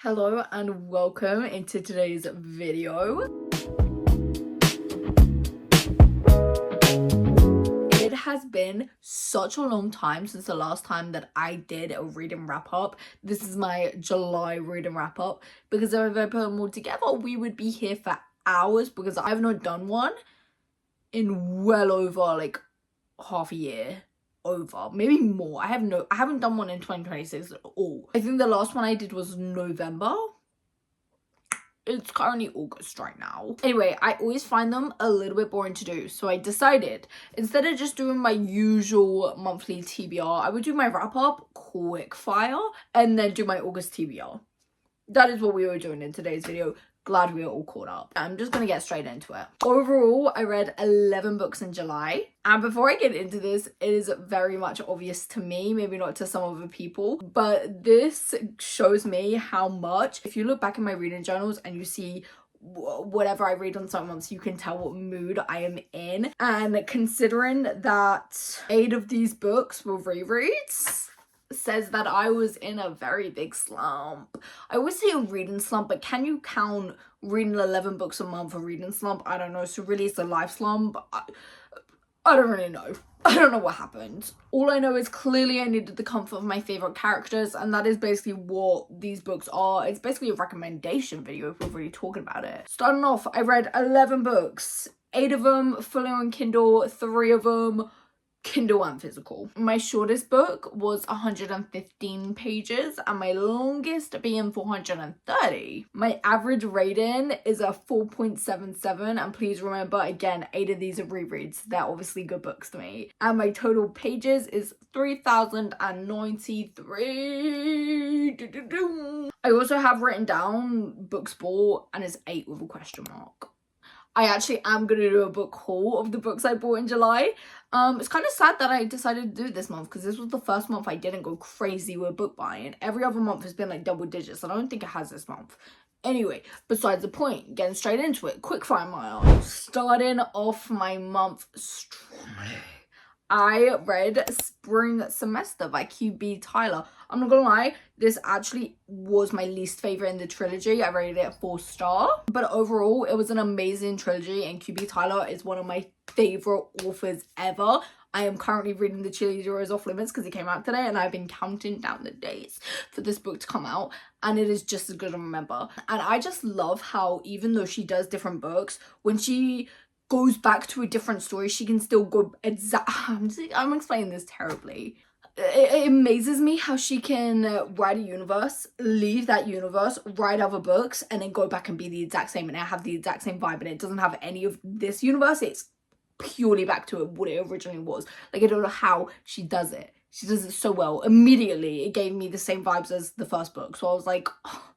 Hello and welcome into today's video. It has been such a long time since the last time that I did a reading wrap up. This is my July reading wrap up because if I put them all together, we would be here for hours because I've not done one in well over like half a year. Maybe more. I haven't done one in 2026 at all. I think the last one I did was November. It's currently August right now. Anyway, I always find them a little bit boring to do, so I decided instead of just doing my usual monthly TBR, I would do my wrap up quick fire and then do my August TBR. That is what we were doing in today's video. Glad we are all caught up. I'm just gonna get straight into it. Overall, I read 11 books in July. And before I get into this, it is very much obvious to me, maybe not to some other people, but this shows me how much, if you look back in my reading journals and you see whatever I read on some months, you can tell what mood I am in. And considering that 8 of these books were rereads, says that I was in a very big slump. I always say a reading slump, but can you count reading 11 books a month a reading slump? I don't know. So really it's a life slump. I don't really know. I don't know what happened. All I know is clearly I needed the comfort of my favorite characters, and that is basically what these books are. It's basically a recommendation video if we're really talking about it. Starting off, I read 11 books. 8 of them fully on Kindle, 3 of them Kindle and physical. My shortest book was 115 pages and my longest being 430. My average rating is a 4.77, and please remember, again, 8 of these are rereads. They're obviously good books to me. And my total pages is 3,093. I also have written down books bought and it's 8 with a question mark. I actually am going to do a book haul of the books I bought in July. It's kind of sad that I decided to do it this month because this was the first month I didn't go crazy with book buying. Every other month has been like double digits. I don't think it has this month. Anyway, besides the point, getting straight into it. Quick fire mile. Starting off my month strongly, I read Spring Semester by QB Tyler. I'm not gonna lie, this actually was my least favorite in the trilogy. I rated it a 4-star. But overall, it was an amazing trilogy, and QB Tyler is one of my favorite authors ever. I am currently reading The Cheerleader is Off Limits because it came out today, and I've been counting down the days for this book to come out, and it is just as good to remember. And I just love how, even though she does different books, when she goes back to a different story, she can still go I'm explaining this terribly. It amazes me how she can write a universe, leave that universe, write other books, and then go back and be the exact same, and it have the exact same vibe, and it doesn't have any of this universe. It's purely back to what it originally was. Like, I don't know how she does it. She does it so well. Immediately, it gave me the same vibes as the first book, so I was like, oh,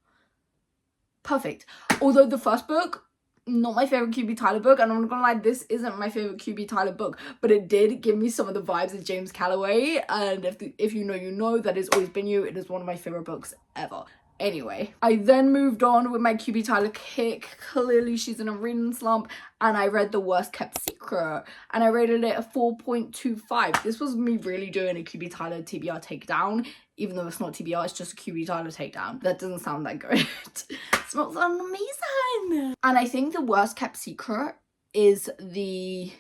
perfect. Although the first book, not my favorite QB Tyler book, and I'm not gonna lie, this isn't my favorite QB Tyler book, but it did give me some of the vibes of James Calloway, and if you know, you know. That has always been you. It is one of my favorite books ever. Anyway, I then moved on with my QB Tyler kick. Clearly she's in a reading slump, and I read The Worst Kept Secret, and I rated it a 4.25. This was me really doing a QB Tyler TBR takedown, even though it's not TBR, it's just a QB Tyler takedown. That doesn't sound that good. It's not sound amazing. And I think The Worst Kept Secret is the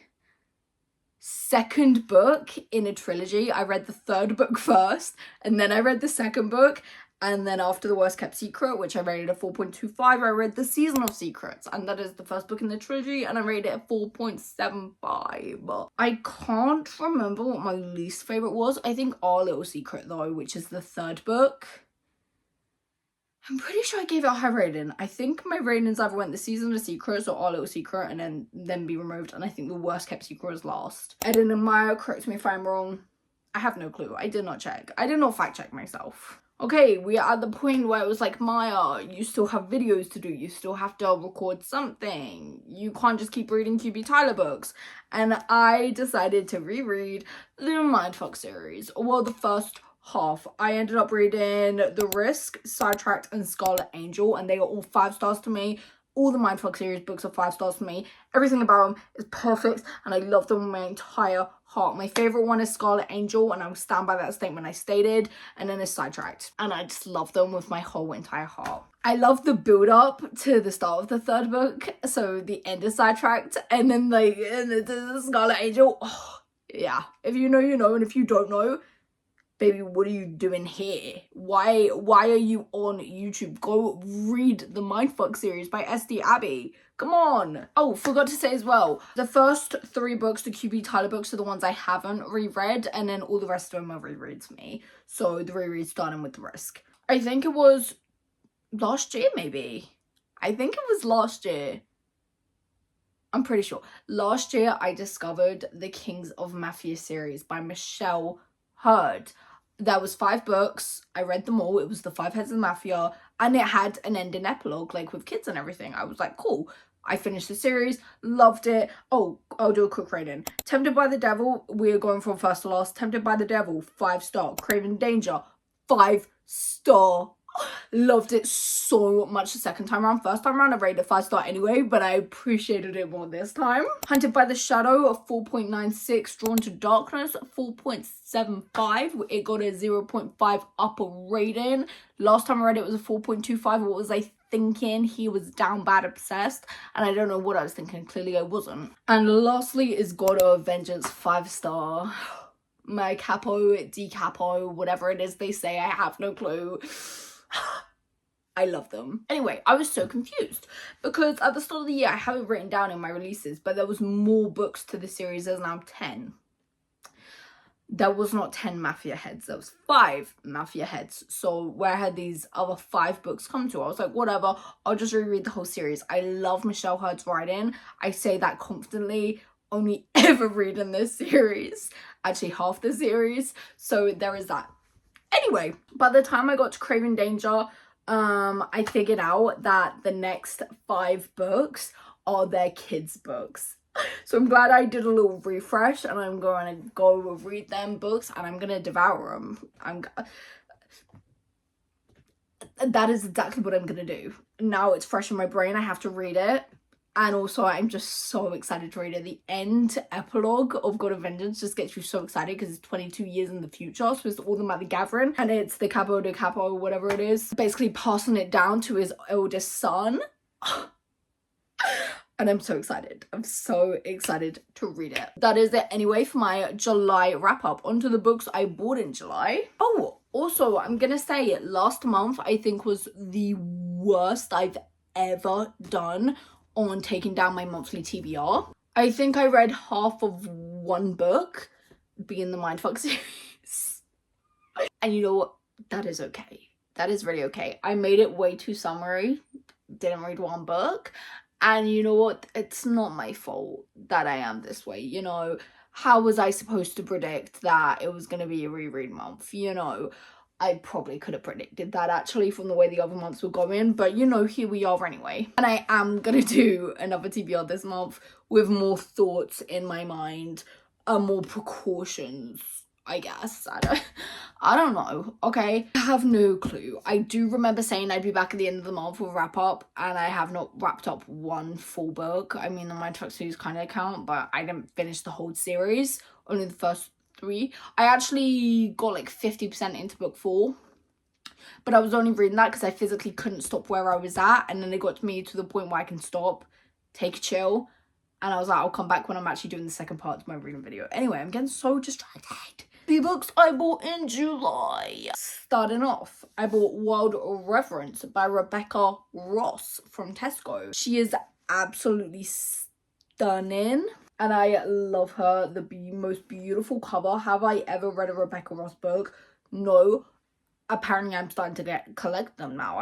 second book in a trilogy. I read the third book first, and then I read the second book. And then after The Worst Kept Secret, which I rated a 4.25, I read The Season of Secrets. And that is the first book in the trilogy, and I rated it a 4.75. I can't remember what my least favourite was. I think Our Little Secret, though, which is the third book. I'm pretty sure I gave it a high rating. I think my ratings either went The Season of Secrets or Our Little Secret and then be removed. And I think The Worst Kept Secret was last. Eden and Maya, correct me if I'm wrong. I have no clue. I did not check. I did not fact check myself. Okay, we are at the point where it was like, Maya, you still have videos to do. You still have to record something. You can't just keep reading QB Tyler books. And I decided to reread the Mindfuck series. Well, the first half. I ended up reading The Risk, Sidetracked, and Scarlet Angel, and they are all 5 stars to me. All the Mindfuck series books are 5 stars to me. Everything about them is perfect, and I love them with my entire heart. My favourite one is Scarlet Angel, and I will stand by that statement I stated, and then it's Sidetracked. And I just love them with my whole entire heart. I love the build up to the start of the third book. So the end is sidetracked, and then like the Scarlet Angel. Oh, yeah. If you know, you know, and if you don't know, baby, what are you doing here? Why are you on YouTube? Go read the Mindfuck series by SD Abbey. Come on. Oh, forgot to say as well, the first 3 books, the QB Tyler books, are the ones I haven't reread, and then all the rest of them are rereads for me. So the rereads starting with The Risk. I think it was last year, maybe. I think it was last year. I'm pretty sure. Last year, I discovered the Kings of Mafia series by Michelle Hurd. There was 5 books. I read them all. It was the 5 Heads of the Mafia, and it had an ending epilogue, like with kids and everything. I was like, cool. I finished the series, loved it. Oh, I'll do a quick rating. Tempted by the Devil, we're going from first to last. Tempted by the Devil, 5-star. Craven Danger, 5-star. Loved it so much the second time around. First time around I rated a 5-star anyway, but I appreciated it more this time. Hunted by the Shadow, a 4.96. Drawn to Darkness, 4.75. It got a 0.5 upper rating. Last time I read it was a 4.25. What was I thinking? He was down bad obsessed, and I don't know what I was thinking. Clearly I wasn't. And lastly is God of Vengeance, 5-star. My capo, decapo, whatever it is they say, I have no clue. I love them. Anyway, I was so confused because at the start of the year I have it written down in my releases, but there was more books to the series. There's now 10. There was not 10 Mafia heads, there was 5 Mafia heads. So where had these other 5 books come to? I was like, whatever, I'll just reread the whole series. I love Michelle Hurd's writing. I say that confidently, only ever reading this series, actually half the series, so there is that. Anyway, by the time I got to Craven Danger, I figured out that the next 5 books are their kids' books. So I'm glad I did a little refresh, and I'm going to go read them books, and I'm going to devour them. That is exactly what I'm going to do. Now it's fresh in my brain, I have to read it. And also, I'm just so excited to read it. The end epilogue of God of Vengeance just gets you so excited because it's 22 years in the future. So it's all about the gathering. And it's the Capo de Capo, whatever it is, basically passing it down to his eldest son. And I'm so excited. I'm so excited to read it. That is it anyway for my July wrap up. Onto the books I bought in July. Oh, also, I'm going to say last month I think was the worst I've ever done on taking down my monthly TBR. I think I read half of one book, being the Mindfuck series. And you know what? That is okay. That is really okay. I made it way too summery. Didn't read one book. And you know what? It's not my fault that I am this way. You know, how was I supposed to predict that it was going to be a reread month? You know, I probably could have predicted that actually from the way the other months were going, but you know, here we are anyway. And I am gonna do another TBR this month with more thoughts in my mind, more precautions, I guess. I don't know, okay? I have no clue. I do remember saying I'd be back at the end of the month with a wrap up, and I have not wrapped up one full book. I mean, the Mindfuck series kind of count, but I didn't finish the whole series, only the first 3. I actually got like 50% into book 4, but I was only reading that because I physically couldn't stop where I was at, and then it got to me to the point where I can stop, take a chill, and I was like, I'll come back when I'm actually doing the second part to my reading video. Anyway, I'm getting so distracted. The books I bought in July. Starting off, I bought Wild Reverence by Rebecca Ross from Tesco. She is absolutely stunning. And I love her. The most beautiful cover. Have I ever read a Rebecca Ross book? No. Apparently, I'm starting to collect them now.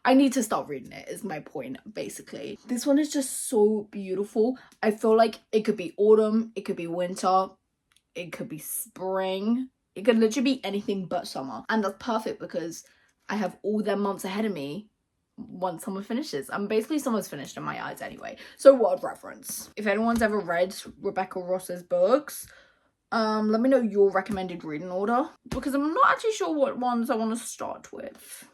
I need to start reading it, is my point, basically. This one is just so beautiful. I feel like it could be autumn. It could be winter. It could be spring. It could literally be anything but summer. And that's perfect because I have all them months ahead of me once summer finishes. And basically summer's finished in my eyes anyway. So Wild Reference. If anyone's ever read Rebecca Ross's books, let me know your recommended reading order, because I'm not actually sure what ones I want to start with.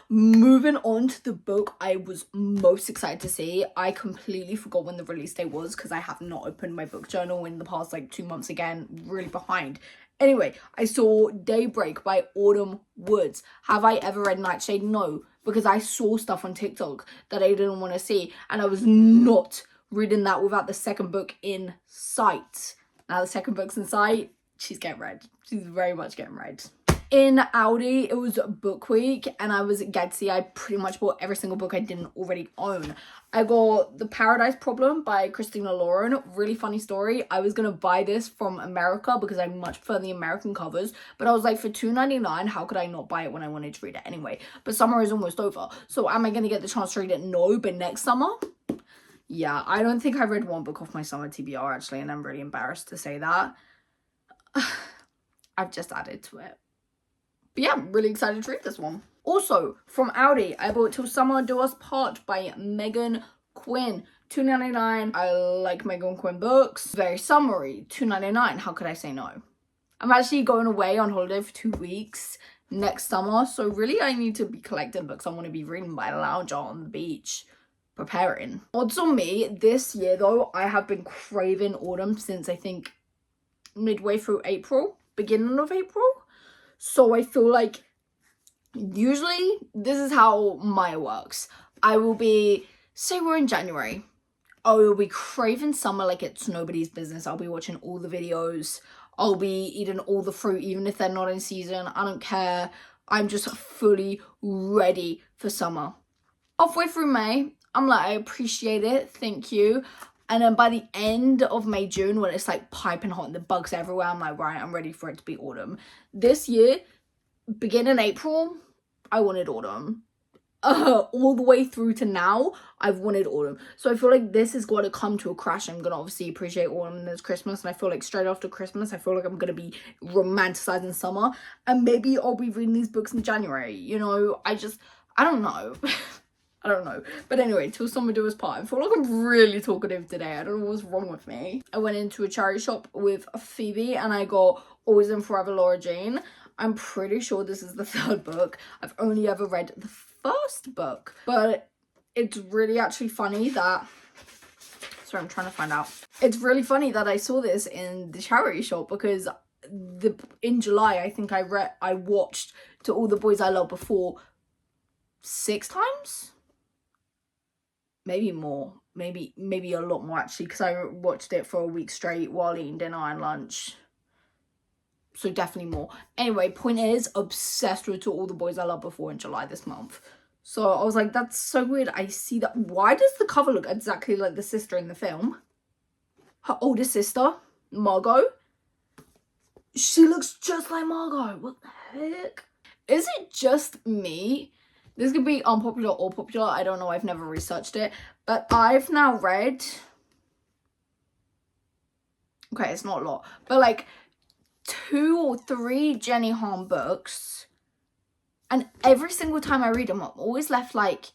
Moving on to the book I was most excited to see. I completely forgot when the release date was because I have not opened my book journal in the past like 2 months again, really behind. Anyway, I saw Daybreak by Autumn Woods. Have I ever read Nightshade? No, because I saw stuff on TikTok that I didn't want to see, and I was not reading that without the second book in sight. Now the second book's in sight, she's getting read. She's very much getting read. In Aldi, it was book week, and I was at Gadsby. I pretty much bought every single book I didn't already own. I got The Paradise Problem by Christina Lauren. Really funny story. I was going to buy this from America because I much prefer the American covers, but I was like, for $2.99, how could I not buy it when I wanted to read it anyway? But summer is almost over, so am I going to get the chance to read it? No, but next summer? Yeah, I don't think I read one book off my summer TBR, actually, and I'm really embarrassed to say that. I've just added to it. But yeah, I'm really excited to read this one. Also, from Aldi, I bought Till Summer Do Us Part by Megan Quinn. $2.99. I like Megan Quinn books. Very summery. $2.99. How could I say no? I'm actually going away on holiday for 2 weeks next summer, so really I need to be collecting books I want to be reading by the lounge on the beach, preparing. Odds on me, this year though, I have been craving autumn since I think midway through April, beginning of April. So I feel like usually this is how Maya works. I will be, say we're in January, I will be craving summer like it's nobody's business. I'll be watching all the videos. I'll be eating all the fruit, even if they're not in season. I don't care. I'm just fully ready for summer. Halfway through May, I'm like, I appreciate it. Thank you. And then by the end of May, June, when it's like piping hot and the bugs everywhere, I'm like, right, I'm ready for it to be autumn. This year, beginning April, I wanted autumn. All the way through to now, I've wanted autumn. So I feel like this is going to come to a crash. I'm going to obviously appreciate autumn and there's Christmas. And I feel like straight after Christmas, I feel like I'm going to be romanticizing summer. And maybe I'll be reading these books in January. You know, I don't know. I don't know. But anyway, Till Summer Do Us Part. I feel like I'm really talkative today. I don't know what's wrong with me. I went into a charity shop with Phoebe and I got Always and Forever Laura Jane. I'm pretty sure this is the third book. I've only ever read the first book. But it's really actually funny that... Sorry, I'm trying to find out. It's really funny that I saw this in the charity shop because in July, I think I watched To All the Boys I Loved Before 6 times? Maybe more, maybe a lot more actually, because I watched it for a week straight while eating dinner and lunch. So definitely more. Anyway, point is, obsessed with To All the Boys I Loved Before in July this month. So I was like, that's so weird. I see that. Why does the cover look exactly like the sister in the film? Her older sister, Margot. She looks just like Margot. What the heck? Is it just me? This could be unpopular or popular. I don't know. I've never researched it. But I've now read... Okay, it's not a lot. But like 2 or 3 Jenny Han books. And every single time I read them, I'm always left like...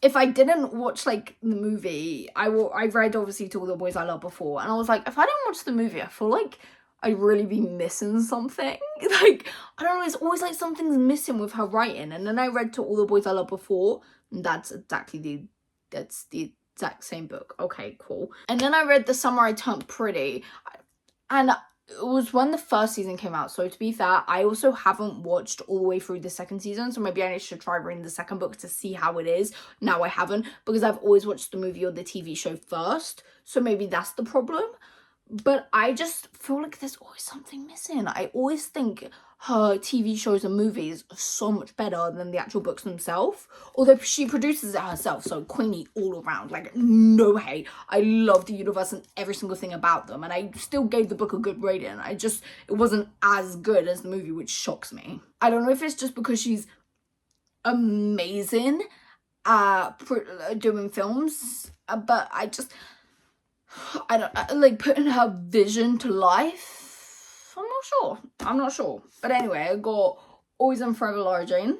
If I didn't watch like the movie, I read obviously To All the Boys I Loved Before. And I was like, if I didn't watch the movie, I feel like I'd really be missing something. Like, I don't know, it's always like something's missing with her writing. And then I read To All the Boys I Loved Before, and that's the exact same book. Okay, cool. And then I read The Summer I Turned Pretty, and it was when the first season came out. So to be fair, I also haven't watched all the way through the second season, so maybe I should try reading the second book to see how it is. Now I haven't, because I've always watched the movie or the TV show first, so maybe that's the problem. But I just feel like there's always something missing. I always think her TV shows and movies are so much better than the actual books themselves. Although she produces it herself, so Queenie all around. Like, no hate. I love the universe and every single thing about them. And I still gave the book a good rating. It wasn't as good as the movie, which shocks me. I don't know if it's just because she's amazing at doing films. But I don't like putting her vision to life. I'm not sure. But anyway, I got Always and Forever Laura Jane.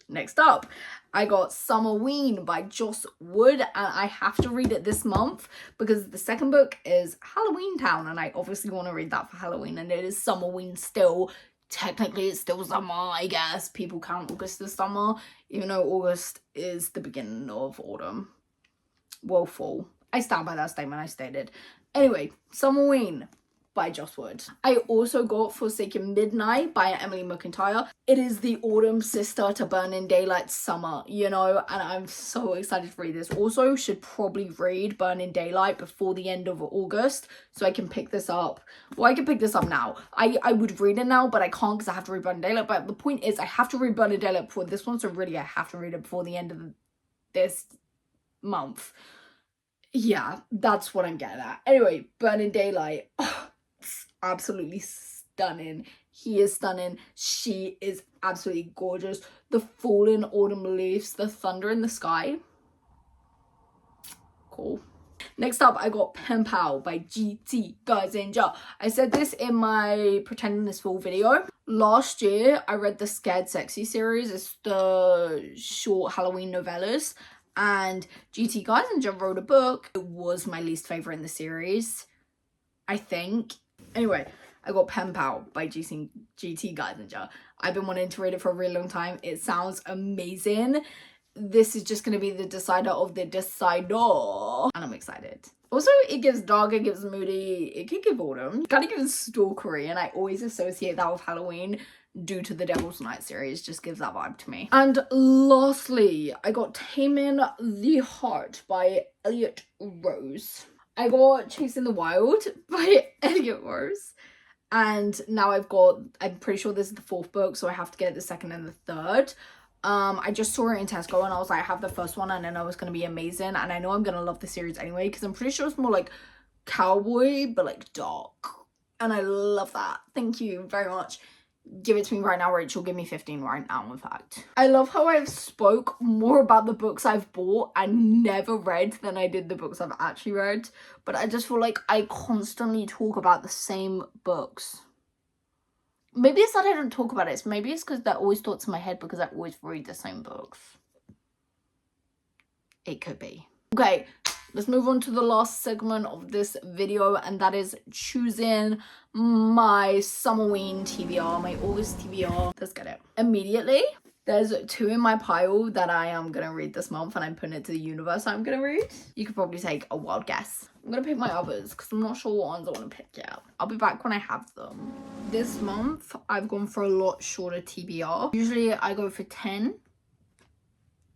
Next up, I got Summerween by Joss Wood, and I have to read it this month because the second book is Halloween Town, and I obviously want to read that for Halloween, and it is Summerween still. Technically, it's still summer, I guess. People count August as summer, even though August is the beginning of autumn. Well, fall. I stand by that statement I stated. Anyway, Summerween. by Joss Wood. I also got Forsaken Midnight by Emily McIntyre. It is the autumn sister to Burning Daylight Summer, you know, and I'm so excited to read this. Also, should probably read Burning Daylight before the end of August so I can pick this up. Well, I can pick this up now. I would read it now, but I can't because I have to read Burning Daylight. But the point is, I have to read Burning Daylight before this one, so really I have to read it before the end of this month. Yeah, that's what I'm getting at. Anyway, Burning Daylight. Oh, it's absolutely stunning. He is stunning. She is absolutely gorgeous. The fallen autumn leaves, the thunder in the sky. Cool. Next up, I got Pen Pal by GT Gazinja. I said this in my Pretending This Fall video. Last year, I read the Scared Sexy series. It's the short Halloween novellas. And GT Gazinja wrote a book. It was my least favourite in the series, I think. Anyway, I got Pen Pal by GT Gazinja. I've been wanting to read it for a really long time. It sounds amazing. This is just going to be the decider of the decider. And I'm excited. Also, it gives dark, it gives moody, it could give autumn. It kind of gives stalkery, and I always associate that with Halloween due to the Devil's Night series. Just gives that vibe to me. And lastly, I got Taming the Heart by Elliot Rose. I got Chasing the Wild by Elliot Rose. And now I'm pretty sure this is the 4th book, so I have to get the 2nd and the 3rd. I just saw it in Tesco and I was like, I have the 1st one and I know it's going to be amazing. And I know I'm going to love the series anyway, because I'm pretty sure it's more like cowboy, but like dark. And I love that. Thank you very much. Give it to me right now, Rachel. Give me 15 right now, in fact. I love how I've spoke more about the books I've bought and never read than I did the books I've actually read. But I just feel like I constantly talk about the same books. Maybe it's that I don't talk about it. Maybe it's because they're always thoughts in my head because I always read the same books. It could be. Okay, let's move on to the last segment of this video, and that is choosing my summerween TBR, my August TBR. Let's get it. Immediately, there's 2 in my pile that I am going to read this month, and I'm putting it to the universe I'm going to read. You could probably take a wild guess. I'm going to pick my others because I'm not sure what ones I want to pick yet. I'll be back when I have them. This month, I've gone for a lot shorter TBR. Usually, I go for 10.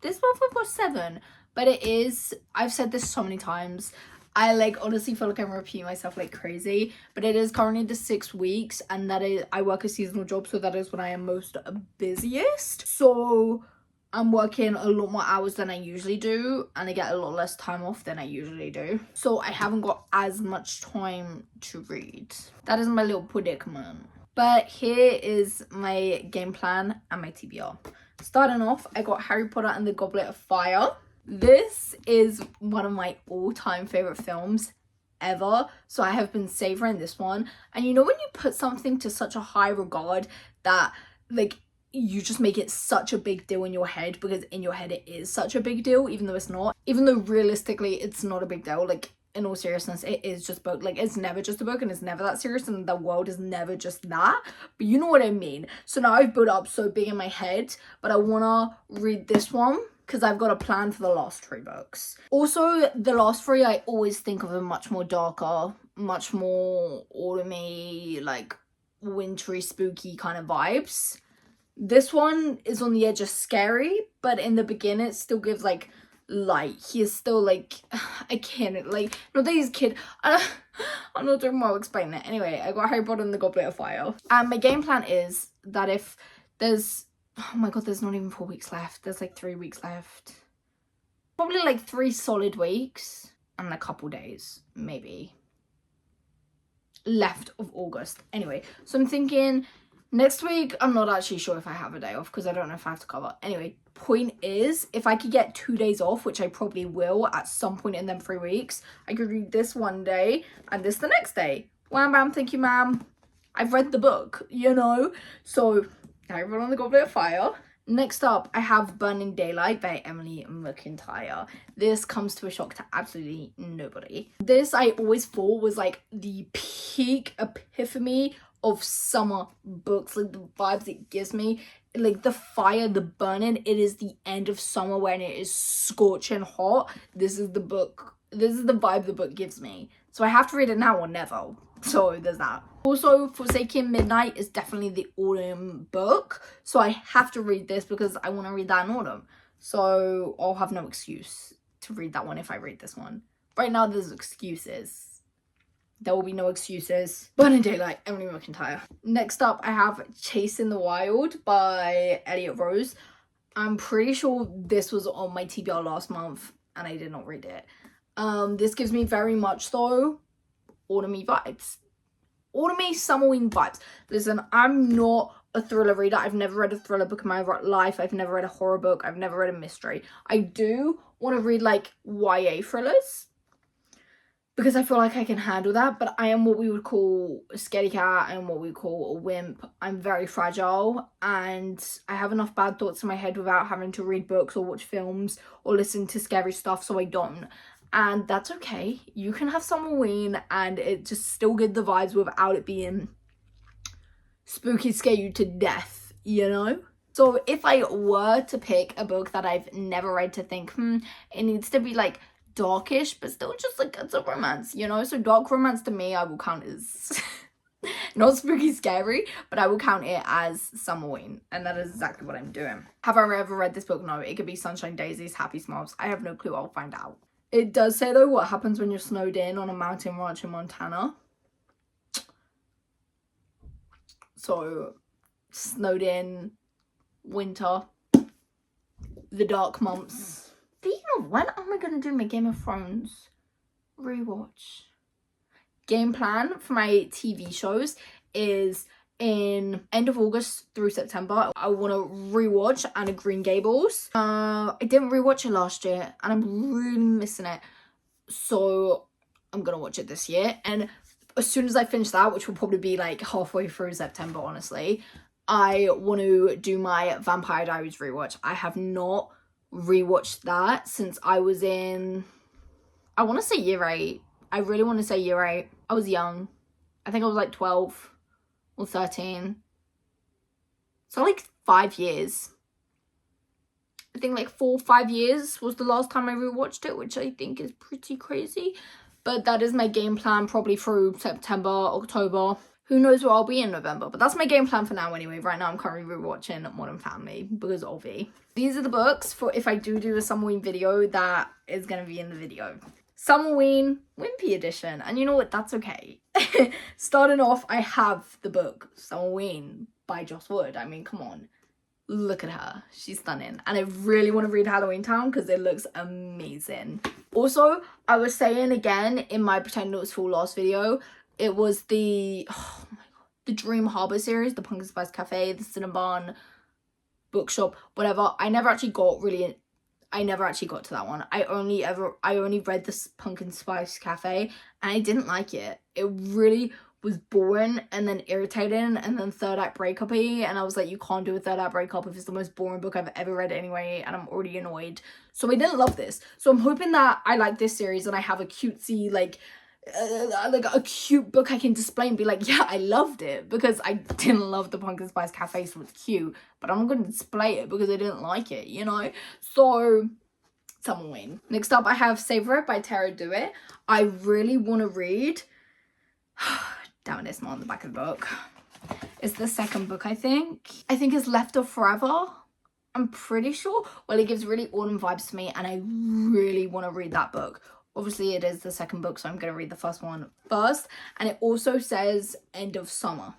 This month, I've got 7. But it is, I've said this so many times, I like honestly feel like I'm repeating myself like crazy, but it is currently the 6 weeks, and that is, I work a seasonal job, so that is when I am most busiest. So I'm working a lot more hours than I usually do, and I get a lot less time off than I usually do. So I haven't got as much time to read. That is my little predicament. But here is my game plan and my TBR. Starting off, I got Harry Potter and the Goblet of Fire. This is one of my all-time favorite films ever, so I have been savoring this one. And you know when you put something to such a high regard that like you just make it such a big deal in your head, because in your head it is such a big deal, even though it's not, even though realistically it's not a big deal. Like, in all seriousness, it is just a book. Like, it's never just a book, and it's never that serious, and the world is never just that, but you know what I mean. So now I've built up so big in my head, but I wanna read this one because I've got a plan for the last 3 books. Also, the last 3, I always think of them much more darker, much more autumny, like wintry, spooky kind of vibes. This one is on the edge of scary, but in the beginning it still gives like light. He is still like, I can't, like, not that he's a kid. I'm not doing well explaining it. Anyway, I got Harry Potter and the Goblet of Fire. And my game plan is that if there's, oh my god, there's not even 4 weeks left. There's like 3 weeks left. Probably like 3 solid weeks and a couple days, maybe, left of August. Anyway, so I'm thinking next week, I'm not actually sure if I have a day off because I don't know if I have to cover. Anyway, point is, if I could get 2 days off, which I probably will at some point in them 3 weeks, I could read this one day and this the next day. Wham bam, thank you ma'am. I've read the book, you know? So, Harry Potter and the Goblet of Fire. Next up, I have Burning Daylight by Emily McIntyre. This comes to a shock to absolutely nobody. This I always thought was like the peak epiphany of summer books, like the vibes it gives me, like the fire, the burning. It is the end of summer when it is scorching hot. This is the book, this is the vibe the book gives me. So I have to read it now or never. So there's that. Also, Forsaken Midnight is definitely the autumn book, so I have to read this because I want to read that in autumn. So I'll have no excuse to read that one if I read this one. Right now there's excuses. There will be no excuses. Burning Daylight, Emily McIntyre. Next up, I have Chasing the Wild by Elliot Rose. I'm pretty sure this was on my TBR last month and I did not read it. This gives me very much though autumny vibes. Autumny, summerween vibes. Listen, I'm not a thriller reader. I've never read a thriller book in my life. I've never read a horror book. I've never read a mystery. I do want to read like YA thrillers because I feel like I can handle that, but I am what we would call a scaredy cat. I am what we call a wimp. I'm very fragile and I have enough bad thoughts in my head without having to read books or watch films or listen to scary stuff, so I don't. And that's okay. You can have Summerween and it just still get the vibes without it being spooky, scare you to death, you know? So if I were to pick a book that I've never read to think, it needs to be like darkish, but still just like it's a romance, you know? So dark romance to me, I will count as not spooky, scary, but I will count it as Summerween. And that is exactly what I'm doing. Have I ever read this book? No, it could be Sunshine Daisies, Happy Smiles. I have no clue. I'll find out. It does say though what happens when you're snowed in on a mountain ranch in Montana. So snowed in, winter, the dark months. But you know, when am I gonna do my Game of Thrones rewatch? Game plan for my TV shows is in end of August through September. I want to rewatch Anne of Green Gables. I didn't rewatch it last year and I'm really missing it, so I'm gonna watch it this year. And as soon as I finish that, which will probably be like halfway through September, honestly, I want to do my Vampire Diaries rewatch. I have not rewatched that since I was in, I want to say year 8. I really want to say year 8. I was young. I think I was like 12 or 13. So like 5 years. I think like 4 or 5 years was the last time I rewatched it, which I think is pretty crazy. But that is my game plan probably through September, October. Who knows where I'll be in November, but that's my game plan for now anyway. Right now I'm currently rewatching Modern Family because of it. These are the books for if I do a Summerween video that is going to be in the video. Summerween Wimpy edition, and you know what, that's okay. Starting off, I have the book Summerween by Joss Wood. I mean, come on, look at her, she's stunning, and I really want to read Halloween Town because it looks amazing. Also, I was saying again in my Pretend It Was Full last video, it was the the Dream Harbor series, the Pumpkin Spice Cafe, the Cinnabon bookshop, whatever. I never actually got to that one. I only read this Pumpkin Spice Cafe and I didn't like it. It really was boring and then irritating and then third act breakup-y, and I was like, you can't do a third act breakup if it's the most boring book I've ever read anyway, and I'm already annoyed. So I didn't love this. So I'm hoping that I like this series and I have a cutesy like a cute book I can display and be like, yeah, I loved it, because I didn't love the Pumpkin Spice Cafe, so it's cute, but I'm gonna display it because I didn't like it, you know? So Summerween. Next up, I have Savor It by Tara Do-It. I really want to read damn it, it's not on the back of the book. It's the second book, I think it's Left of Forever. I'm pretty sure. Well, it gives really autumn vibes to me and I really want to read that book. Obviously, it is the second book, so I'm going to read the first one first. And it also says end of summer.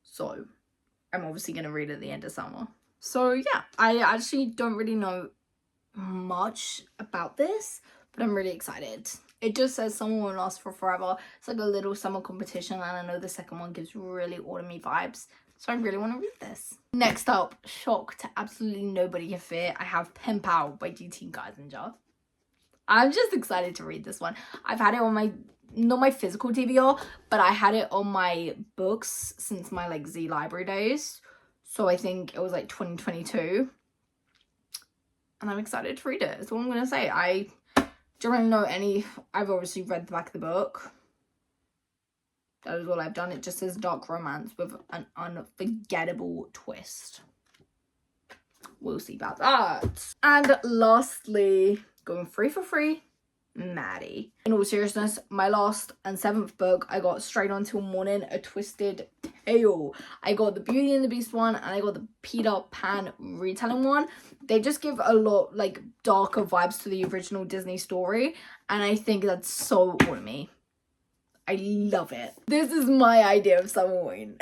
So, I'm obviously going to read it at the end of summer. So, yeah, I actually don't really know much about this, but I'm really excited. It just says Summer Won't Last for Forever. It's like a little summer competition, and I know the second one gives really autumny vibes. So I really want to read this. Next up, shock to absolutely nobody of fear, I have Pen Pal by GT Geisinger. I'm just excited to read this one. I've had it on my, not my physical TBR, but I had it on my books since my like Z Library days. So I think it was like 2022. And I'm excited to read it. That's all I'm going to say. I don't really know any, I've obviously read the back of the book. That is all I've done. It just says dark romance with an unforgettable twist. We'll see about that. And lastly, going free for free, Maddie. In all seriousness, my last and 7th book, I got straight on till morning, A Twisted Tale. I got the Beauty and the Beast one, and I got the Peter Pan retelling one. They just give a lot like darker vibes to the original Disney story, and I think that's so on me. I love it. This is my idea of summerween.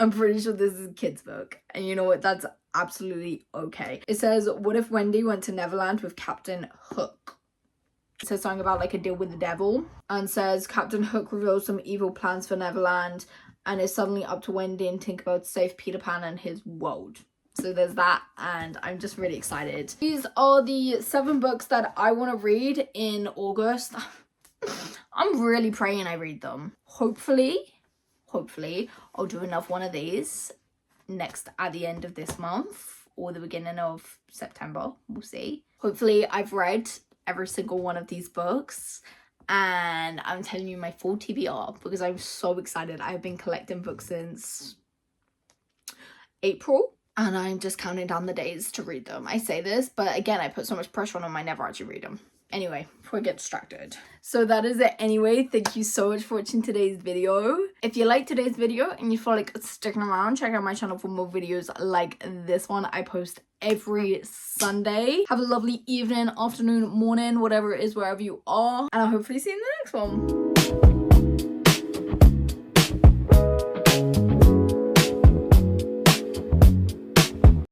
I'm pretty sure this is a kid's book, and you know what, that's absolutely okay. It says, what if Wendy went to Neverland with Captain Hook? It says something about like a deal with the devil, and says Captain Hook reveals some evil plans for Neverland, and it's suddenly up to Wendy and Tinkerbell to save Peter Pan and his world. So there's that, and I'm just really excited. These are the 7 books that I want to read in August. I'm really praying I read them. Hopefully I'll do another one of these at the end of this month or the beginning of September. We'll see. Hopefully I've read every single one of these books, and I'm telling you my full TBR because I'm so excited. I've been collecting books since April, and I'm just counting down the days to read them. I say this, but again, I put so much pressure on them, I never actually read them. Anyway, before I get distracted. So that is it anyway. Thank you so much for watching today's video. If you liked today's video and you feel like sticking around, check out my channel for more videos like this one. I post every Sunday. Have a lovely evening, afternoon, morning, whatever it is, wherever you are. And I'll hopefully see you in the next one.